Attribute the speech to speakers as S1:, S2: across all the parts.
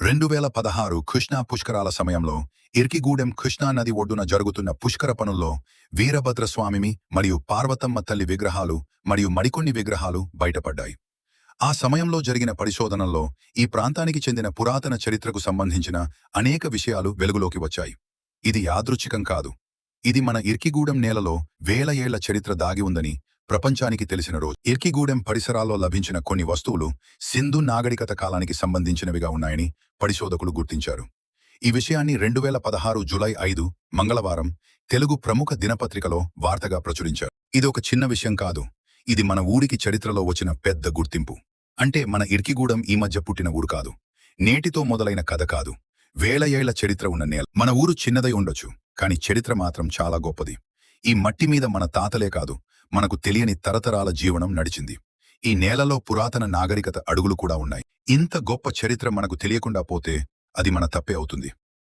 S1: 2016 కృష్ణా పుష్కరాల సమయంలో ఇర్కిగూడెం కృష్ణా నది ఒడ్డున జరుగుతున్న పుష్కర పనుల్లో వీరభద్రస్వామిమి మరియు పార్వతమ్మ తల్లి విగ్రహాలు మరియు మరికొన్ని విగ్రహాలు బయటపడ్డాయి. ఆ సమయంలో జరిగిన పరిశోధనల్లో ఈ ప్రాంతానికి చెందిన పురాతన చరిత్రకు సంబంధించిన అనేక విషయాలు వెలుగులోకి వచ్చాయి. ఇది యాదృచ్ఛికం కాదు. ఇది మన ఇర్కిగూడెం నేలలో వేల ఏళ్ల చరిత్ర దాగి ఉందని ప్రపంచానికి తెలిసిన రోజు. ఇర్కిగూడెం పరిసరాల్లో లభించిన కొన్ని వస్తువులు సింధు నాగరికత కాలానికి సంబంధించినవిగా ఉన్నాయని పరిశోధకులు గుర్తించారు. ఈ విషయాన్ని 2016 జూలై 5 మంగళవారం తెలుగు ప్రముఖ దినపత్రికలో వార్తగా ప్రచురించారు. ఇది ఒక చిన్న విషయం కాదు. ఇది మన ఊరికి చరిత్రలో వచ్చిన పెద్ద గుర్తింపు. అంటే మన ఇర్కిగూడెం ఈ మధ్య పుట్టిన ఊరు కాదు, నేటితో మొదలైన కథ కాదు, వేల ఏళ్ల చరిత్ర ఉన్న నేల. మన ఊరు చిన్నదై ఉండొచ్చు, కానీ చరిత్ర మాత్రం చాలా గొప్పది. ఈ మట్టి మీద మన తాతలే కాదు, మనకు తెలియని తరతరాల జీవనం నడిచింది. ఈ నేలలో పురాతన నాగరికత అడుగులు కూడా ఉన్నాయి. ఇంత గొప్ప చరిత్ర మనకు తెలియకుండా పోతే అది మన తప్పే అవుతుంది.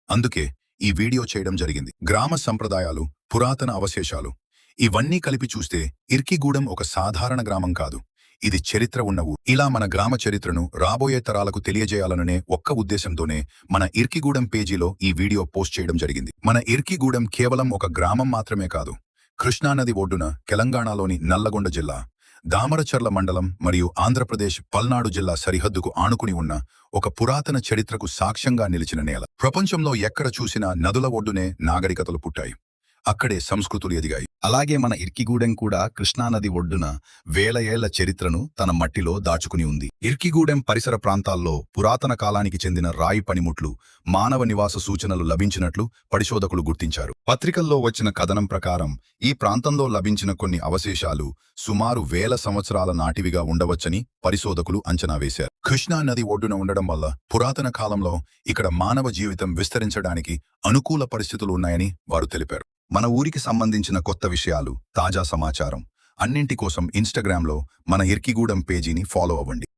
S1: అందుకే ఈ వీడియో చేయడం జరిగింది. గ్రామ సంప్రదాయాలు, పురాతన అవశేషాలు ఇవన్నీ కలిపి చూస్తే ఇర్కిగూడెం ఒక సాధారణ గ్రామం కాదు, ఇది చరిత్ర ఉన్న ఊరు. ఇలా మన గ్రామ చరిత్రను రాబోయే తరాలకు తెలియజేయాలననే ఒక్క ఉద్దేశంతోనే మన ఇర్కిగూడెం పేజీలో ఈ వీడియో పోస్ట్ చేయడం జరిగింది. మన ఇర్కిగూడెం కేవలం ఒక గ్రామం మాత్రమే కాదు, కృష్ణానది ఒడ్డున తెలంగాణలోని నల్లగొండ జిల్లా, దామరచర్ల మండలం మరియు ఆంధ్రప్రదేశ్ పల్నాడు జిల్లా సరిహద్దుకు ఆనుకుని ఉన్న ఒక పురాతన చరిత్రకు సాక్ష్యంగా నిలిచిన నేల. ప్రపంచంలో ఎక్కడ చూసినా నదుల ఒడ్డునే నాగరికతలు పుట్టాయి, అక్కడే సంస్కృతులు ఎదిగాయి.
S2: అలాగే మన ఇర్కిగూడెం కూడా కృష్ణానది ఒడ్డున వేల ఏళ్ల చరిత్రను తన మట్టిలో దాచుకుని ఉంది. ఇర్కిగూడెం పరిసర ప్రాంతాల్లో పురాతన కాలానికి చెందిన రాయి పనిముట్లు, మానవ నివాస సూచనలు లభించినట్లు పరిశోధకులు గుర్తించారు. పత్రికల్లో వచ్చిన కథనం ప్రకారం ఈ ప్రాంతంలో లభించిన కొన్ని అవశేషాలు సుమారు 1000 సంవత్సరాల నాటివిగా ఉండవచ్చని పరిశోధకులు అంచనా వేశారు.
S1: కృష్ణా నది ఒడ్డున ఉండడం వల్ల పురాతన కాలంలో ఇక్కడ మానవ జీవితం విస్తరించడానికి అనుకూల పరిస్థితులు ఉన్నాయని వారు తెలిపారు.
S2: మన ఊరికి సంబంధించిన కొత్త విషయాలు, తాజా సమాచారం అన్నింటి కోసం ఇన్స్టాగ్రామ్లో మన ఇర్కిగూడెం పేజీని ఫాలో అవ్వండి.